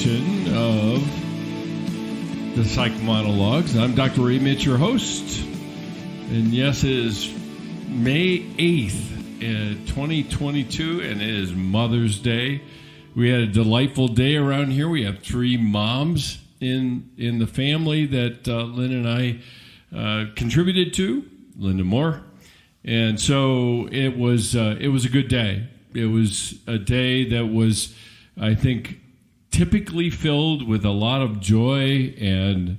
edition of the Psych Monologues. I'm Dr. Ray Mitsch, your host. And yes, it is May 8th, 2022, and it is Mother's Day. We had a delightful day around here. We have 3 moms in the family that Lynn and I contributed to, Linda Moore. And so it was a good day. It was a day that was, I think, typically filled with a lot of joy and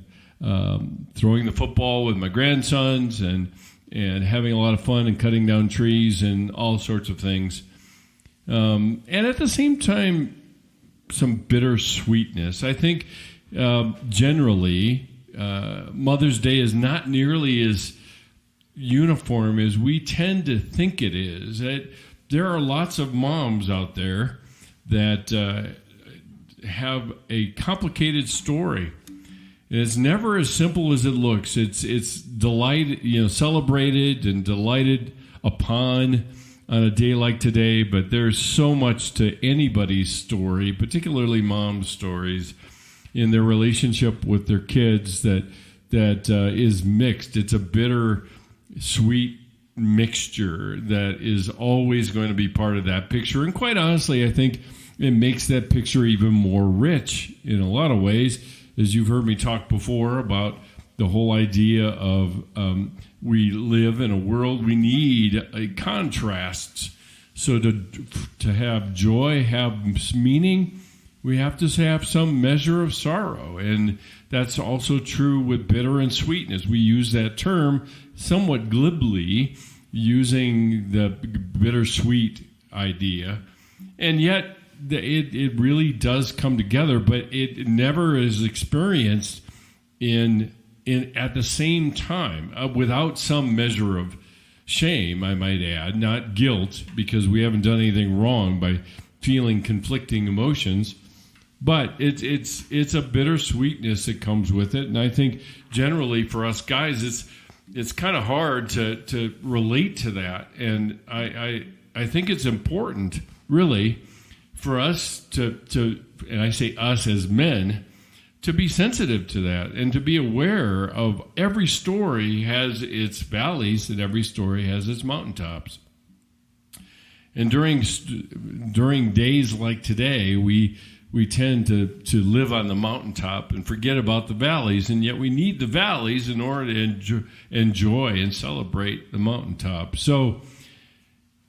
throwing the football with my grandsons and having a lot of fun and cutting down trees and all sorts of things. And at the same time, some bittersweetness. I think generally Mother's Day is not nearly as uniform as we tend to think it is. There are lots of moms out there that have a complicated story. And it's never as simple as it looks. It's delighted, celebrated and delighted upon on a day like today. But there's so much to anybody's story, particularly mom's stories, in their relationship with their kids that is mixed. It's a bitter, sweet mixture that is always going to be part of that picture. And quite honestly, I think it makes that picture even more rich in a lot of ways. As you've heard me talk before about the whole idea of we live in a world, we need contrasts. So to have joy, have meaning, we have to have some measure of sorrow. And that's also true with bitter and sweetness. We use that term somewhat glibly, using the bittersweet idea. And yet, it really does come together, but it never is experienced in at the same time without some measure of shame, I might add, not guilt, because we haven't done anything wrong by feeling conflicting emotions. But it's a bittersweetness that comes with it, and I think generally for us guys, it's kind of hard to relate to that, and I think it's important, really, for us to, and I say us as men, to be sensitive to that and to be aware of every story has its valleys and every story has its mountaintops. And during days like today, we tend to live on the mountaintop and forget about the valleys, and yet we need the valleys in order to enjoy and celebrate the mountaintop. So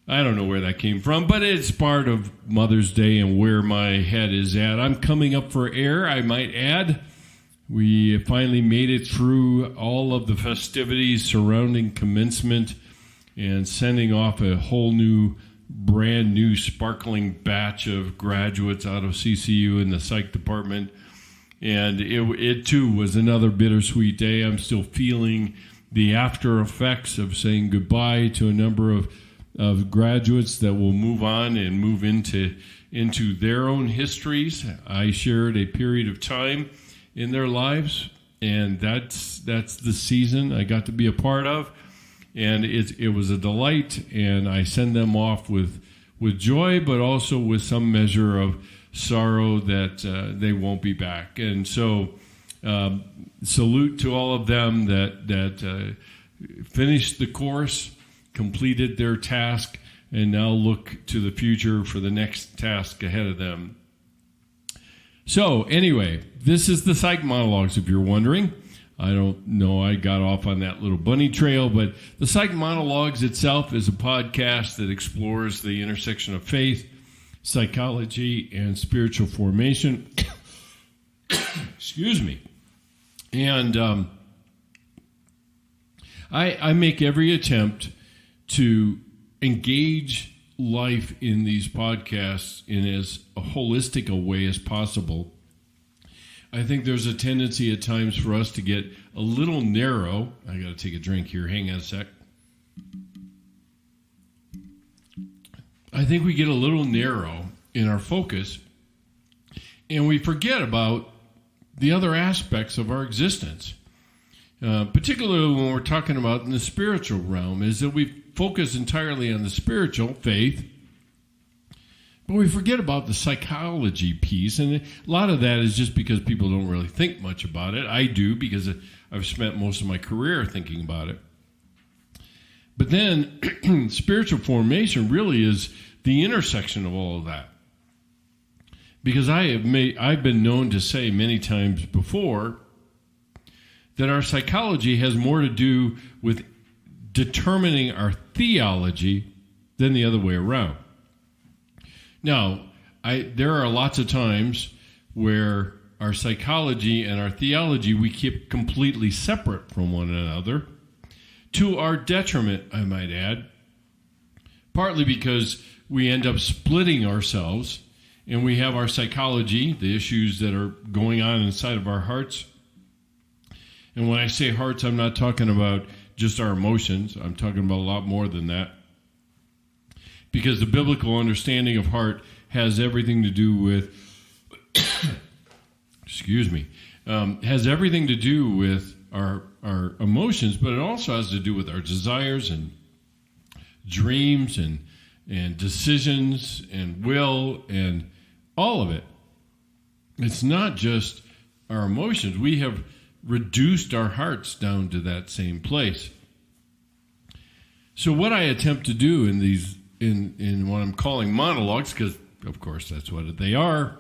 I don't know where that came from, but it's part of Mother's Day and where my head is at. I'm coming up for air, I might add. We finally made it through all of the festivities surrounding commencement and sending off a whole new, brand new, sparkling batch of graduates out of CCU in the psych department. And it too was another bittersweet day. I'm still feeling the after effects of saying goodbye to a number of graduates that will move on and move into their own histories. I shared a period of time in their lives, and that's the season I got to be a part of, and it was a delight, and I send them off with joy, but also with some measure of sorrow that they won't be back. And so salute to all of them that finished the course, completed their task, and now look to the future for the next task ahead of them. So anyway, this is the Psych Monologues, if you're wondering. I don't know, I got off on that little bunny trail, but the Psych Monologues itself is a podcast that explores the intersection of faith, psychology, and spiritual formation. Excuse me. And I make every attempt to engage life in these podcasts in as a holistic a way as possible. I think there's a tendency at times for us to get a little narrow. I got to take a drink here. Hang on a sec. I think we get a little narrow in our focus, and we forget about the other aspects of our existence. Particularly when we're talking about in the spiritual realm, is that we focus entirely on the spiritual faith, But we forget about the psychology piece, and a lot of that is just because people don't really think much about it. I do, because I've spent most of my career thinking about it. But then spiritual formation really is the intersection of all of that. Because I've been known to say many times before that our psychology has more to do with determining our theology than the other way around. Now, there are lots of times where our psychology and our theology we keep completely separate from one another, to our detriment, I might add, partly because we end up splitting ourselves, and we have our psychology, the issues that are going on inside of our hearts. And when I say hearts, I'm not talking about just our emotions. I'm talking about a lot more than that. Because the biblical understanding of heart has everything to do with, has everything to do with our emotions, but it also has to do with our desires and dreams and decisions and will and all of it. It's not just our emotions. We have reduced our hearts down to that same place. So what I attempt to do in these in what I'm calling monologues, because of course that's what they are,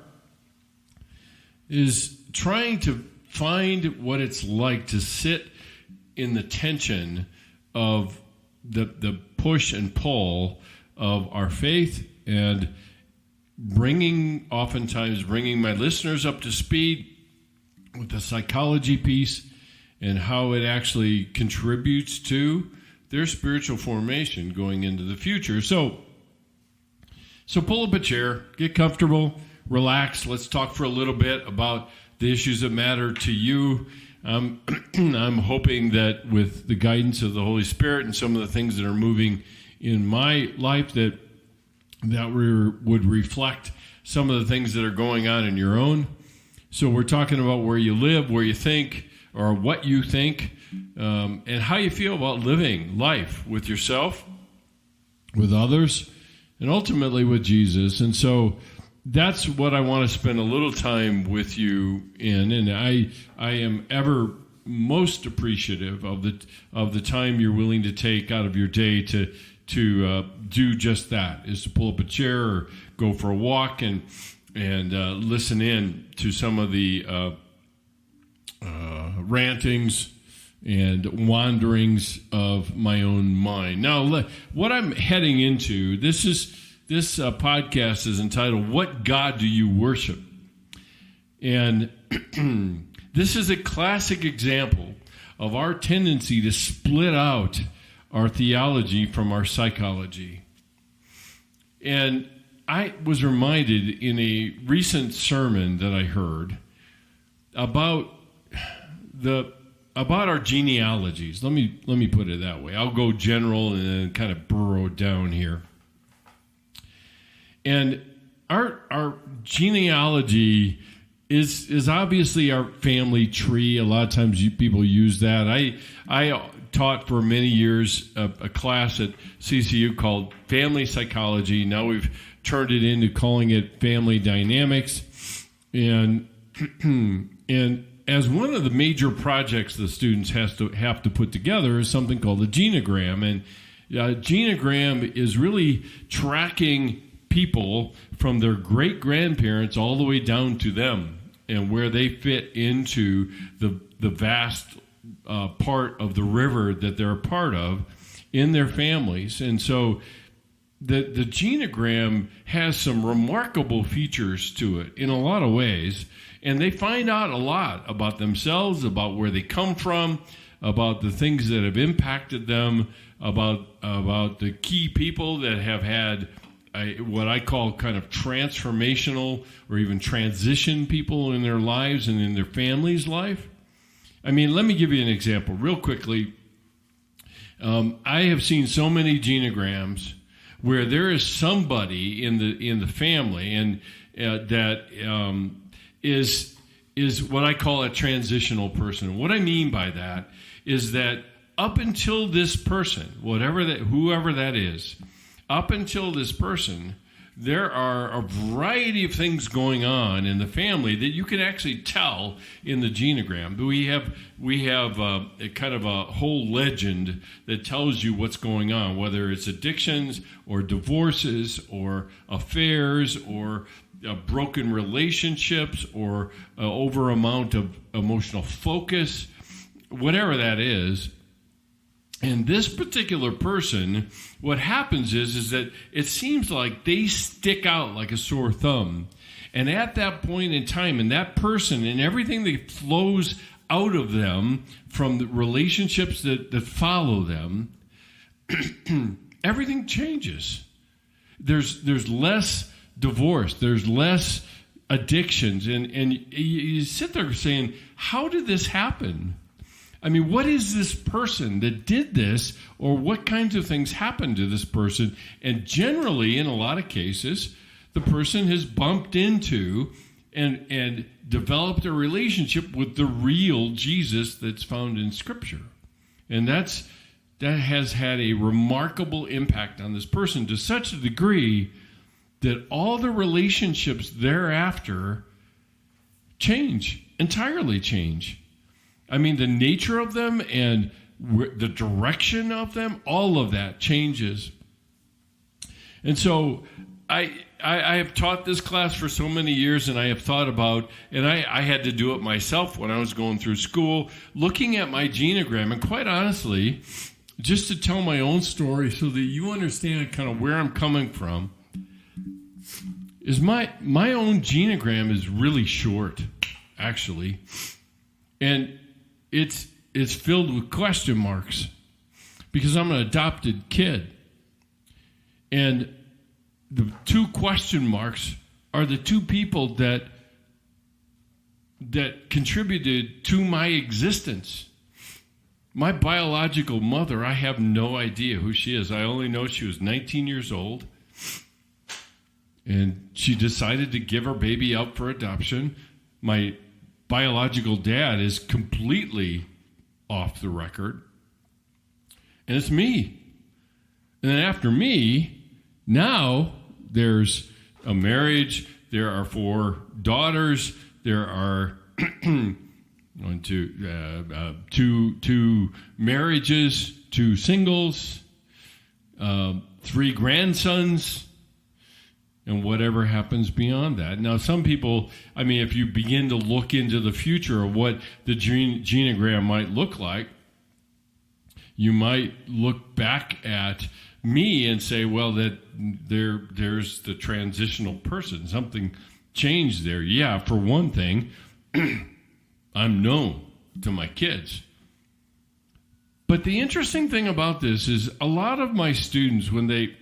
is trying to find what it's like to sit in the tension of the push and pull of our faith, and oftentimes bringing my listeners up to speed with the psychology piece and how it actually contributes to their spiritual formation going into the future. So pull up a chair, get comfortable, relax. Let's talk for a little bit about the issues that matter to you. I'm hoping that with the guidance of the Holy Spirit and some of the things that are moving in my life that would reflect some of the things that are going on in your own. So we're talking about where you live, where you think, or what you think, and how you feel about living life with yourself, with others, and ultimately with Jesus. And so that's what I want to spend a little time with you in. And I am ever most appreciative of the time you're willing to take out of your day to do just that, is to pull up a chair or go for a walk and listen in to some of the rantings and wanderings of my own mind. Now, what I'm heading into, this podcast is entitled, "What God Do You Worship?" And this is a classic example of our tendency to split out our theology from our psychology. And I was reminded in a recent sermon that I heard about our genealogies. Let me put it that way. I'll go general and then kind of burrow down here. And our genealogy is obviously our family tree. A lot of times people use that. I taught for many years a class at CCU called Family Psychology. Now we've turned it into calling it Family Dynamics. And as one of the major projects the students have to put together is something called a genogram. And genogram is really tracking people from their great-grandparents all the way down to them and where they fit into the vast part of the river that they're a part of in their families. And so the genogram has some remarkable features to it in a lot of ways, and they find out a lot about themselves, about where they come from, about the things that have impacted them, about the key people that have had what I call kind of transformational or even transition people in their lives and in their family's life. I mean, let me give you an example real quickly. I have seen so many genograms where there is somebody in the family and that is what I call a transitional person. What I mean by that is that up until this person, whoever that is, up until this person, there are a variety of things going on in the family that you can actually tell in the genogram. We have a kind of a whole legend that tells you what's going on, whether it's addictions or divorces or affairs or broken relationships or over amount of emotional focus, whatever that is. And this particular person, what happens is that it seems like they stick out like a sore thumb. And at that point in time, and that person and everything that flows out of them from the relationships that follow them, everything changes. There's less divorce. There's less addictions. And you sit there saying, how did this happen? I mean, what is this person that did this, or what kinds of things happened to this person? And generally, in a lot of cases, the person has bumped into and developed a relationship with the real Jesus that's found in Scripture. And that has had a remarkable impact on this person to such a degree that all the relationships thereafter entirely change. I mean, the nature of them and the direction of them, all of that changes. And so I have taught this class for so many years, and I have thought about, and I had to do it myself when I was going through school, looking at my genogram, and quite honestly, just to tell my own story so that you understand kind of where I'm coming from, is my own genogram is really short, actually. And it's filled with question marks because I'm an adopted kid. And the two question marks are the two people that contributed to my existence. My biological mother, I have no idea who she is. I only know she was 19 years old. And she decided to give her baby up for adoption. My biological dad is completely off the record. And it's me. And then after me, now there's a marriage. There are 4 daughters. There are two marriages, 2 singles, 3 grandsons, and whatever happens beyond that. Now, some people, I mean, if you begin to look into the future of what the genogram might look like, you might look back at me and say, well, that there's the transitional person. Something changed there. Yeah, for one thing, I'm known to my kids. But the interesting thing about this is a lot of my students, when they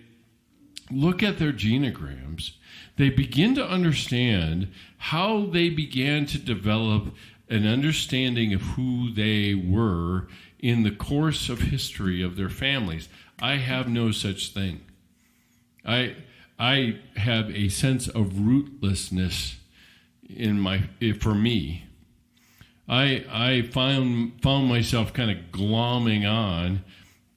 look at their genograms, they begin to understand how they began to develop an understanding of who they were in the course of history of their families. I have no such thing. I have a sense of rootlessness for me. I found myself kind of glomming on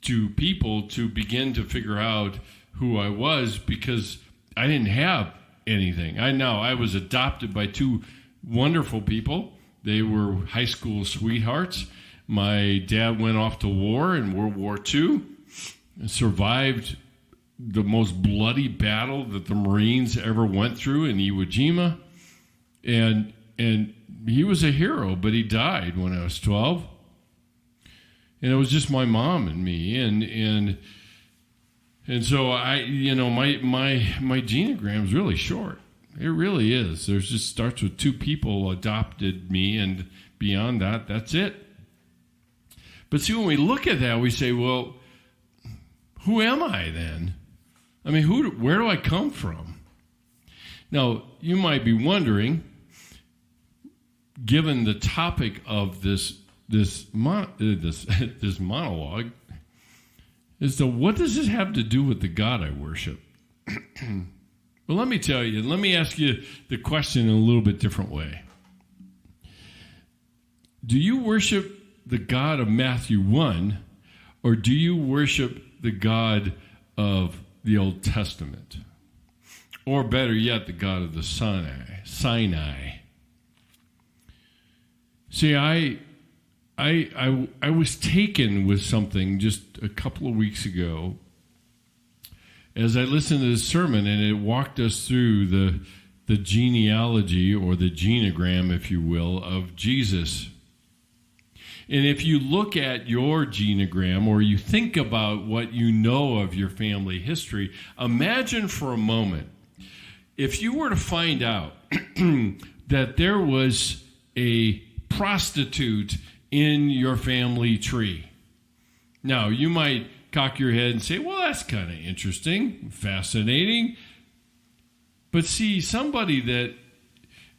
to people to begin to figure out who I was because I didn't have anything. I was adopted by 2 wonderful people. They were high school sweethearts. My dad went off to war in World War II and survived the most bloody battle that the Marines ever went through in Iwo Jima. And he was a hero, but he died when I was 12. And it was just my mom and me. And so my genogram is really short. It really is. There's just starts with 2 people adopted me, and beyond that, that's it. But see, when we look at that, we say, well, who am I then? I mean, where do I come from? Now, you might be wondering, given the topic of this monologue, is so what does this have to do with the God I worship? Well, let me tell you, let me ask you the question in a little bit different way. Do you worship the God of Matthew 1, or do you worship the God of the Old Testament? or better yet, the God of the Sinai. See, I was taken with something just a couple of weeks ago as I listened to this sermon, and it walked us through the genealogy, or the genogram, if you will, of Jesus. And if you look at your genogram, or you think about what you know of your family history, imagine for a moment if you were to find out that there was a prostitute in your family tree. Now, you might cock your head and say, well, that's kind of interesting, fascinating. But see, somebody that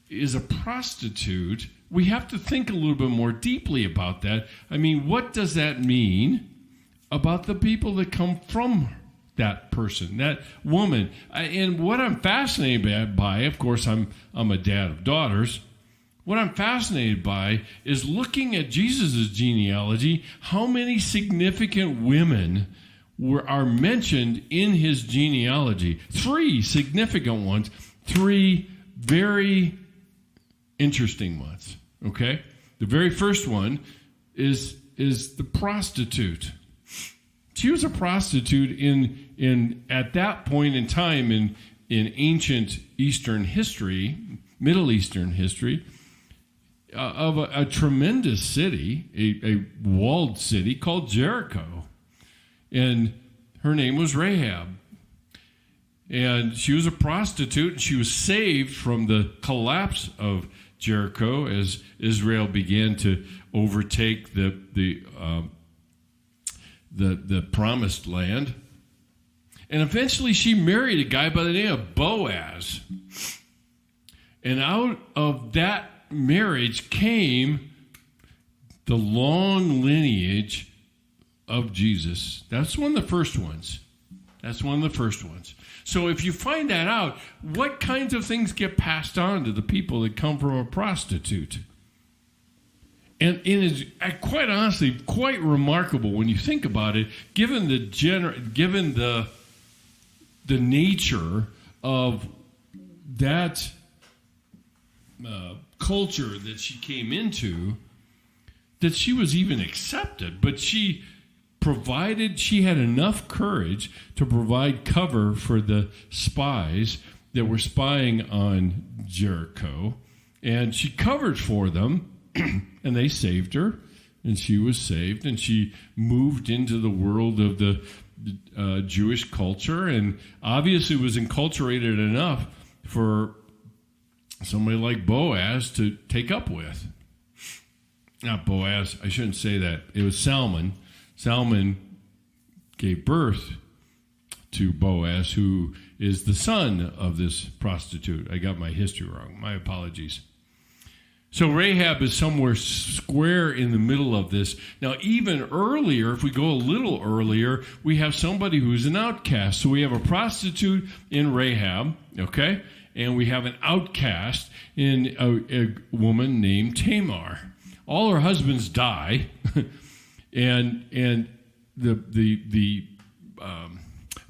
is a prostitute, we have to think a little bit more deeply about that. I mean, what does that mean about the people that come from that person, that woman? And what I'm fascinated by, of course, I'm a dad of daughters. What I'm fascinated by is looking at Jesus' genealogy, how many significant women are mentioned in his genealogy. 3 significant ones, 3 very interesting ones, okay? The very first one is the prostitute. She was a prostitute in at that point in time in ancient Eastern history, Middle Eastern history, of a tremendous city, a walled city called Jericho. And her name was Rahab. And she was a prostitute, and she was saved from the collapse of Jericho as Israel began to overtake the promised land. And eventually she married a guy by the name of Boaz. And out of that marriage came the long lineage of Jesus. That's one of the first ones. So if you find that out, what kinds of things get passed on to the people that come from a prostitute? And it is quite honestly quite remarkable when you think about it, given the nature of that culture that she came into, that she was even accepted. But she had enough courage to provide cover for the spies that were spying on Jericho, and she covered for them, and they saved her, and she was saved, and she moved into the world of the Jewish culture, and obviously was enculturated enough for somebody like Boaz to take up with. Not Boaz, I shouldn't say that. It was Salmon. Salmon gave birth to Boaz, who is the son of this prostitute. I got my history wrong. My apologies. So Rahab is somewhere square in the middle of this. Now, even earlier, if we go a little earlier, we have somebody who's an outcast. So we have a prostitute in Rahab, okay? And we have an outcast in a woman named Tamar. All her husbands die. And the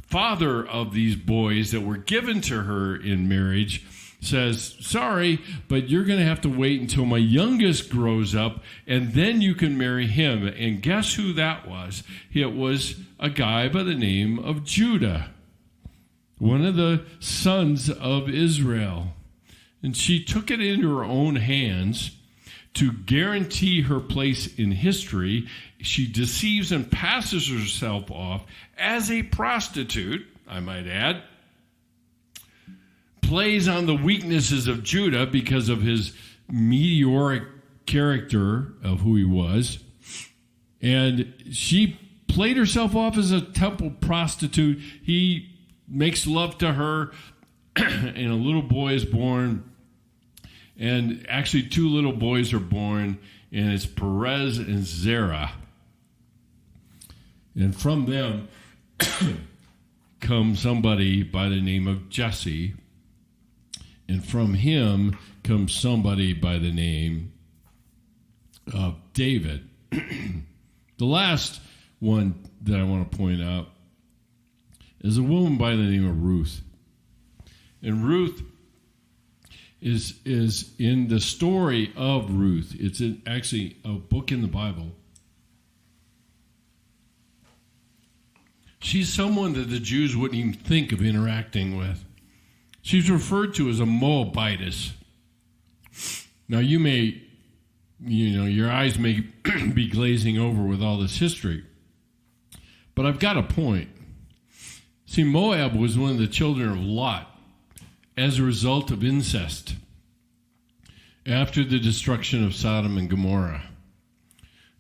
father of these boys that were given to her in marriage says, sorry, but you're going to have to wait until my youngest grows up, and then you can marry him. And guess who that was? It was a guy by the name of Judah, one of the sons of Israel. And she took it into her own hands to guarantee her place in history. She deceives and passes herself off as a prostitute, I might add, plays on the weaknesses of Judah because of his meteoric character of who he was. And she played herself off as a temple prostitute. He makes love to her, and a little boy is born. And actually 2 little boys are born, and it's Perez and Zerah. And from them comes somebody by the name of Jesse. And from him comes somebody by the name of David. The last one that I want to point out is a woman by the name of Ruth. And Ruth is in the story of Ruth. It's actually a book in the Bible. She's someone that the Jews wouldn't even think of interacting with. She's referred to as a Moabitess. Now your eyes may be glazing over with all this history, but I've got a point. See, Moab was one of the children of Lot as a result of incest after the destruction of Sodom and Gomorrah.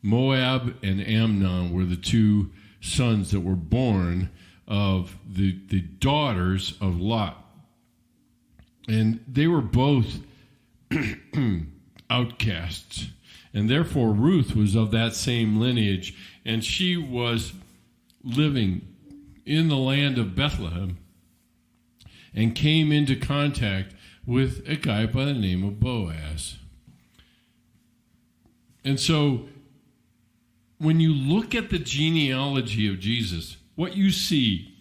Moab and Amnon were the two sons that were born of the daughters of Lot. And they were both outcasts. And therefore, Ruth was of that same lineage. And she was living in the land of Bethlehem and came into contact with a guy by the name of Boaz. And so, when you look at the genealogy of Jesus, what you see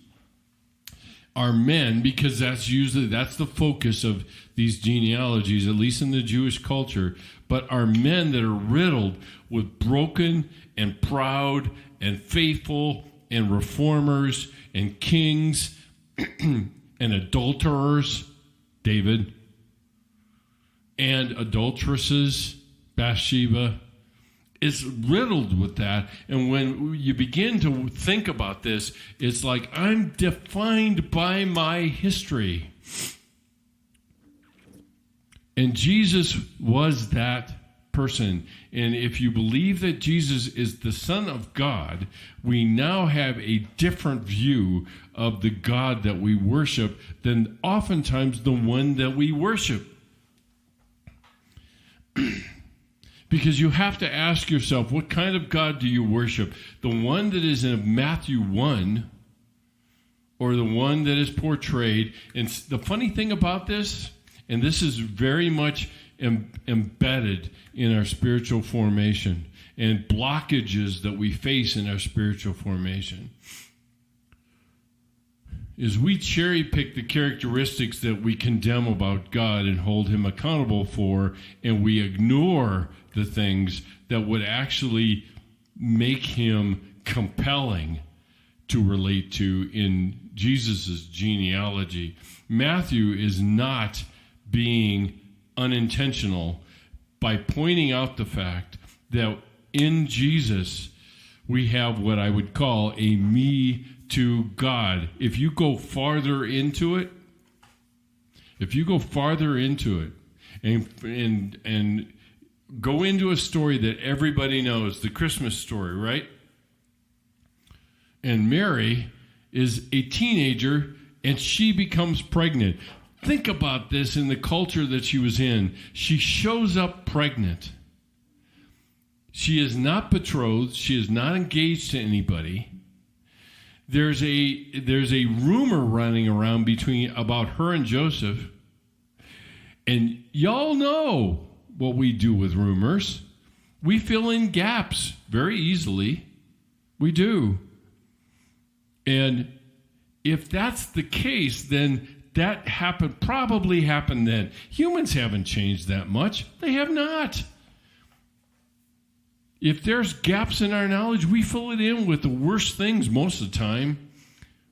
are men, because that's the focus of these genealogies, at least in the Jewish culture, but are men that are riddled with broken and proud and faithful and reformers and kings and adulterers, David, and adulteresses, Bathsheba. It's riddled with that. And when you begin to think about this, it's like, I'm defined by my history. And Jesus was that person. And if you believe that Jesus is the Son of God, we now have a different view of the God that we worship than oftentimes the one that we worship. Because you have to ask yourself, what kind of God do you worship? The one that is in Matthew 1 or the one that is portrayed? And the funny thing about this, and this is very much embedded in our spiritual formation and blockages that we face in our spiritual formation, is we cherry pick the characteristics that we condemn about God and hold him accountable for, and we ignore the things that would actually make him compelling to relate to in Jesus' genealogy. Matthew is not being unintentional by pointing out the fact that in Jesus we have what I would call a me to God. If you go farther into it, and go into a story that everybody knows, the Christmas story, right? And Mary is a teenager and she becomes pregnant. Think about this in the culture that she was in. She shows up pregnant. She is not betrothed. She is not engaged to anybody. There's a rumor running around about her and Joseph. And y'all know what we do with rumors. We fill in gaps very easily. We do. And if that's the case, then that probably happened then. Humans haven't changed that much. They have not. If there's gaps in our knowledge, we fill it in with the worst things most of the time,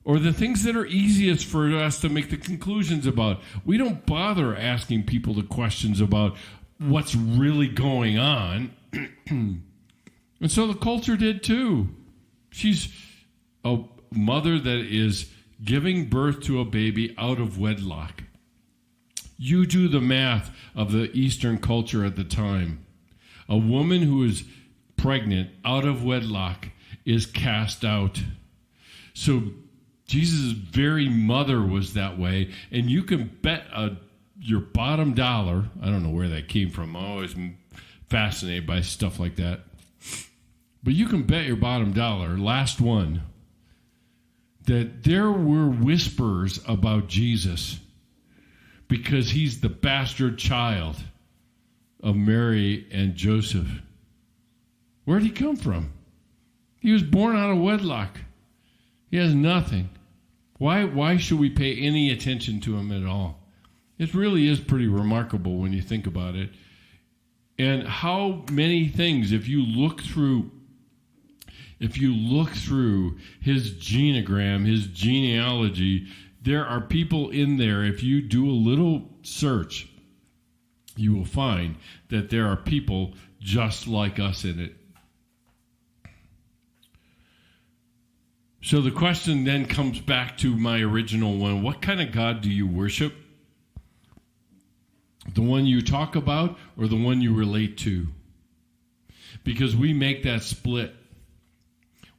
or the things that are easiest for us to make the conclusions about. We don't bother asking people the questions about what's really going on. And so the culture did too. She's a mother that is giving birth to a baby out of wedlock. You do the math of the Eastern culture at the time. A woman who is pregnant out of wedlock is cast out. So Jesus' very mother was that way, and you can bet your bottom dollar, I don't know where that came from, I'm always fascinated by stuff like that, but you can bet your bottom dollar, last one, that there were whispers about Jesus because he's the bastard child of Mary and Joseph. Where did he come from? He was born out of wedlock. He has nothing. Why should we pay any attention to him at all? It really is pretty remarkable when you think about it. And how many things, if you look through his genogram, his genealogy, there are people in there. If you do a little search, you will find that there are people just like us in it. So the question then comes back to my original one. What kind of God do you worship? The one you talk about or the one you relate to? Because we make that split.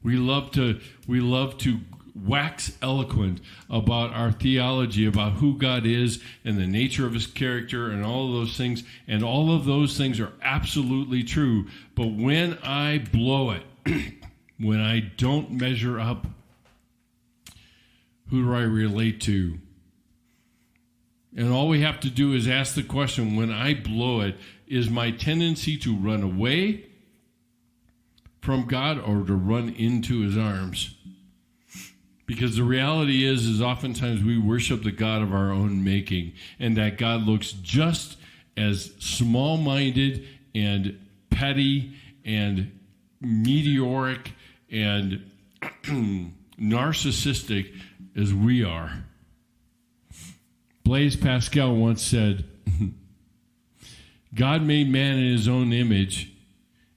We love to wax eloquent about our theology, about who God is and the nature of his character and all of those things. And all of those things are absolutely true. But when I blow it, when I don't measure up, who do I relate to? And all we have to do is ask the question, when I blow it, is my tendency to run away from God or to run into his arms? Because the reality is oftentimes we worship the God of our own making, and that God looks just as small-minded and petty and meteoric and narcissistic as we are. Blaise Pascal once said, God made man in his own image,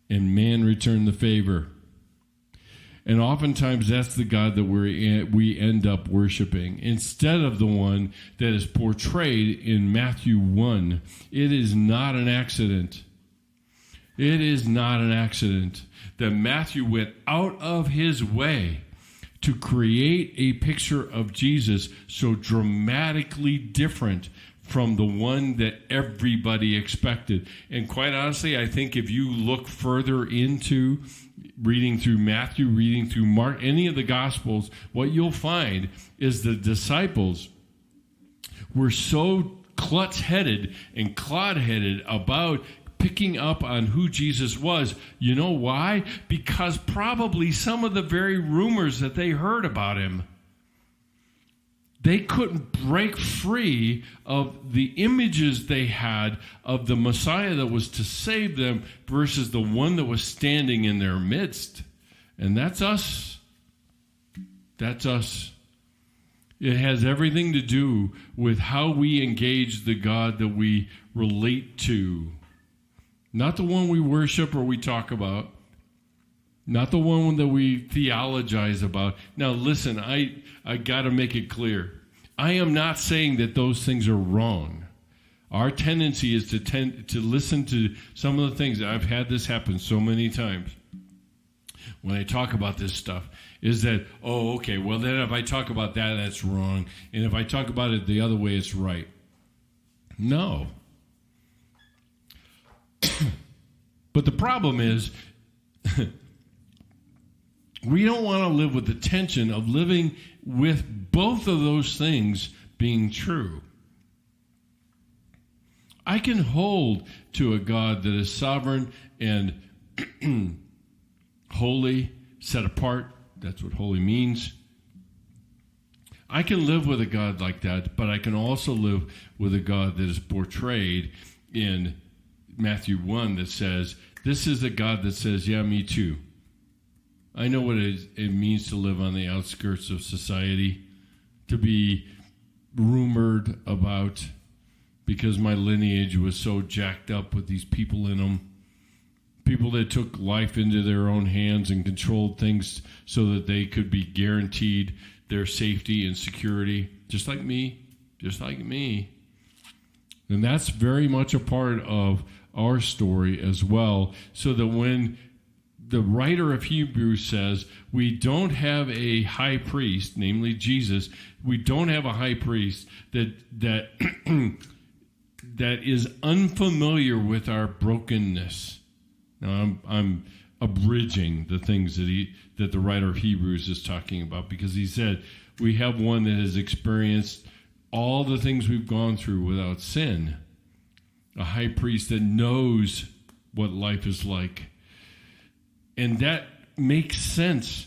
and man returned the favor. And oftentimes that's the God that we end up worshiping, instead of the one that is portrayed in Matthew 1. It is not an accident. It is not an accident that Matthew went out of his way to create a picture of Jesus so dramatically different from the one that everybody expected. And quite honestly, I think if you look further into reading through Matthew, reading through Mark, any of the Gospels, what you'll find is the disciples were so klutz-headed and clod-headed about picking up on who Jesus was. You know why? Because probably some of the very rumors that they heard about him, they couldn't break free of the images they had of the Messiah that was to save them versus the one that was standing in their midst. And that's us. That's us. It has everything to do with how we engage the God that we relate to. Not the one we worship or we talk about. Not the one that we theologize about. Now listen, I got to make it clear. I am not saying that those things are wrong. Our tendency is to listen to some of the things. I've had this happen so many times when I talk about this stuff, is that, oh, okay, well then if I talk about that, that's wrong. And if I talk about it the other way, it's right. No. But the problem is, we don't want to live with the tension of living with both of those things being true. I can hold to a God that is sovereign and holy, set apart. That's what holy means. I can live with a God like that, but I can also live with a God that is portrayed in Matthew 1 that says, this is a God that says, yeah, me too. I know what it means to live on the outskirts of society, to be rumored about because my lineage was so jacked up with these people in them. People that took life into their own hands and controlled things so that they could be guaranteed their safety and security, just like me. And that's very much a part of our story as well, so that when the writer of Hebrews says we don't have a high priest, namely Jesus, we don't have a high priest that that is unfamiliar with our brokenness. Now I'm abridging the things that the writer of Hebrews is talking about, because he said we have one that has experienced all the things we've gone through without sin, a high priest that knows what life is like. And that makes sense,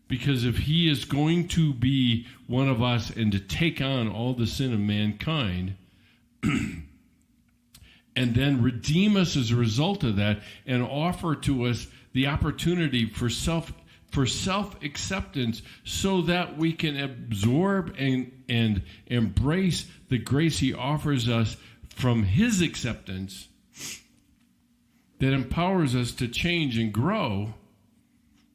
because if he is going to be one of us and to take on all the sin of mankind, and then redeem us as a result of that and offer to us the opportunity for self-acceptance so that we can absorb and embrace the grace he offers us from his acceptance that empowers us to change and grow.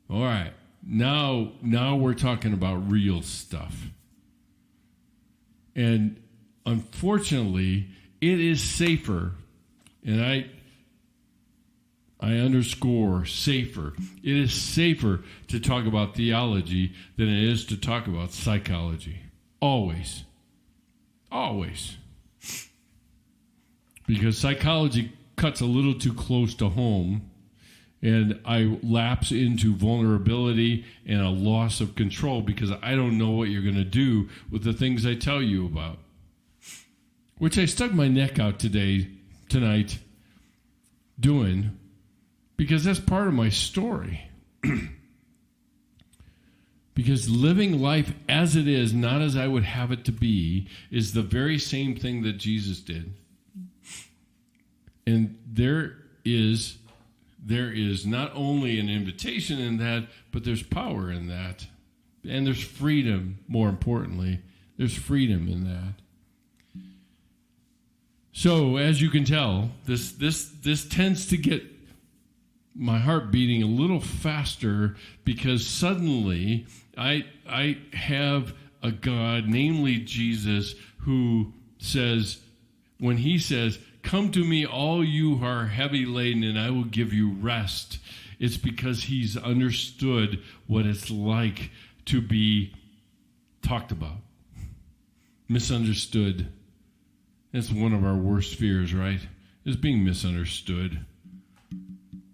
All right, now we're talking about real stuff. And unfortunately, it is safer, and I underscore safer. It is safer to talk about theology than it is to talk about psychology. Always. Always. Because psychology cuts a little too close to home, and I lapse into vulnerability and a loss of control because I don't know what you're going to do with the things I tell you about. Which I stuck my neck out tonight, doing, because that's part of my story. Because living life as it is, not as I would have it to be, is the very same thing that Jesus did. And there is not only an invitation in that, but there's power in that. And there's freedom, more importantly. There's freedom in that. So, as you can tell, this tends to get my heart beating a little faster because suddenly I have a God, namely Jesus, who says, when he says, "Come to me, all you who are heavy laden, and I will give you rest," it's because he's understood what it's like to be talked about, misunderstood. That's one of our worst fears, right? Is being misunderstood.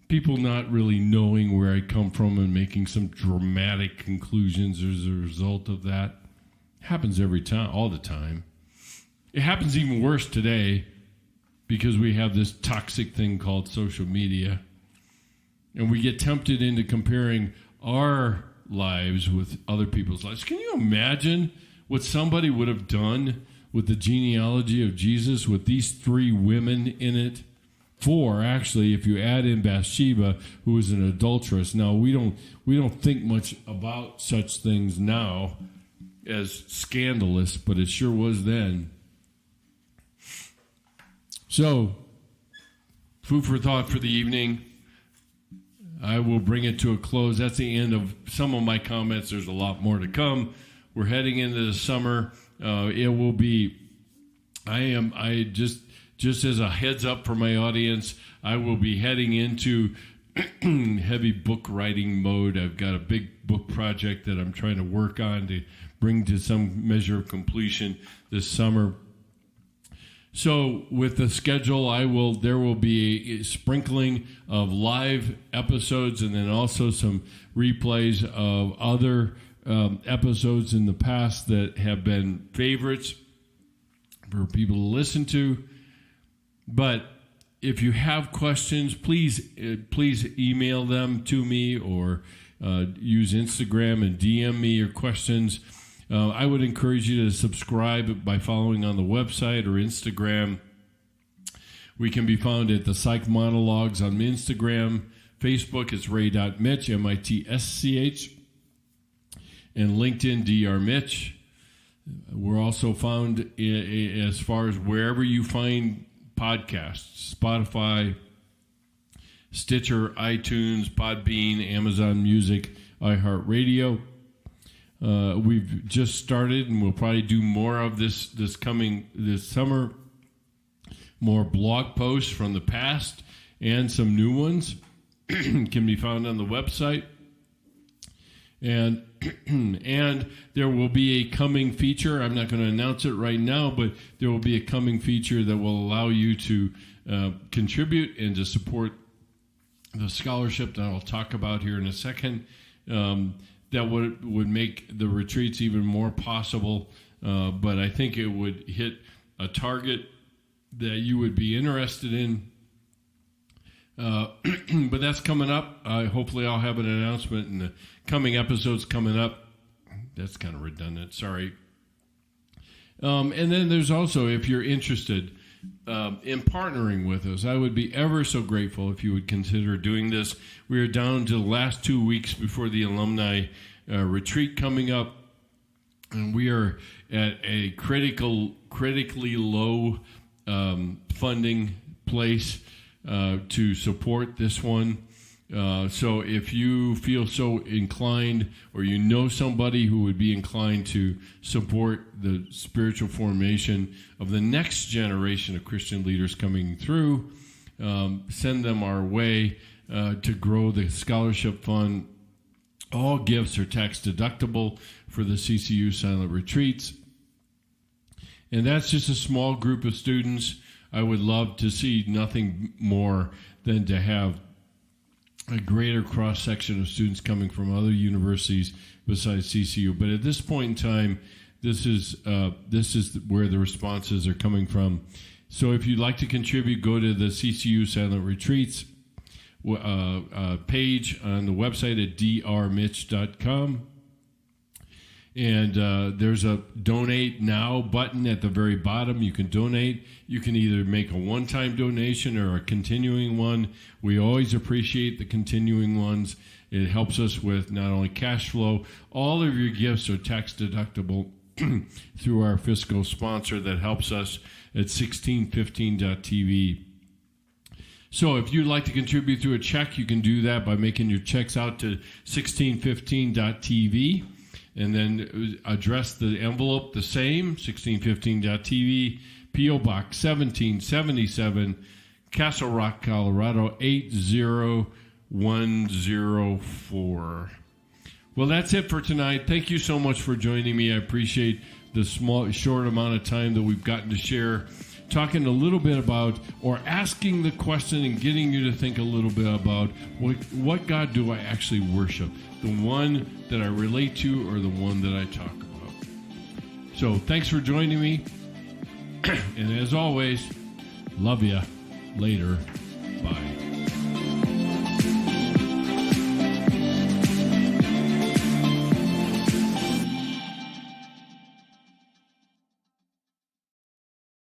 People not really knowing where I come from and making some dramatic conclusions as a result of that. Happens every time, all the time. It happens even worse today because we have this toxic thing called social media. And we get tempted into comparing our lives with other people's lives. Can you imagine what somebody would have done with the genealogy of Jesus with these 3 women in it? 4, actually, if you add in Bathsheba, who was an adulteress. Now, we don't think much about such things now as scandalous, but it sure was then. So, food for thought for the evening. I will bring it to a close. That's the end of some of my comments. There's a lot more to come. We're heading into the summer. It will be, just as a heads up for my audience, I will be heading into heavy book writing mode. I've got a big book project that I'm trying to work on to bring to some measure of completion this summer. So with the schedule, there will be a sprinkling of live episodes and then also some replays of other episodes in the past that have been favorites for people to listen to. But if you have questions, please email them to me or use Instagram and DM me your questions. I would encourage you to subscribe by following on the website or Instagram. We can be found at the Psych Monologues on Instagram. Facebook is ray.mitsch, M-I-T-S-C-H. And LinkedIn, Dr. Mitsch. We're also found as far as wherever you find podcasts, Spotify, Stitcher, iTunes, Podbean, Amazon Music, iHeartRadio. We've just started, and we'll probably do more of this summer. More blog posts from the past and some new ones can be found on the website. And there will be a coming feature. I'm not going to announce it right now, but there will be a coming feature that will allow you to contribute and to support the scholarship that I'll talk about here in a second. That would make the retreats even more possible. But I think it would hit a target that you would be interested in. But that's coming up. Hopefully I'll have an announcement in the coming episodes coming up. That's kind of redundant. Sorry. And then there's also, if you're interested, in partnering with us. I would be ever so grateful if you would consider doing this. We are down to the last 2 weeks before the alumni retreat coming up, and we are at a critically low funding place to support this one. So if you feel so inclined, or you know somebody who would be inclined to support the spiritual formation of the next generation of Christian leaders coming through, send them our way to grow the scholarship fund. All gifts are tax deductible for the CCU silent retreats. And that's just a small group of students. I would love to see nothing more than to have a greater cross-section of students coming from other universities besides CCU. But at this point in time, this is where the responses are coming from. So if you'd like to contribute, go to the CCU Silent Retreats page on the website at drmitch.com. And there's a donate now button at the very bottom. You can donate. You can either make a one-time donation or a continuing one. We always appreciate the continuing ones. It helps us with not only cash flow, all of your gifts are tax deductible through our fiscal sponsor that helps us at 1615.tv. So if you'd like to contribute through a check, you can do that by making your checks out to 1615.tv. And then address the envelope the same, 1615.tv, P.O. Box 1777, Castle Rock, Colorado, 80104. Well, that's it for tonight. Thank you so much for joining me. I appreciate the short amount of time that we've gotten to share, talking a little bit about, or asking the question and getting you to think a little bit about what God do I actually worship? The one that I relate to, or the one that I talk about? So thanks for joining me. And as always, love ya. Later. Bye.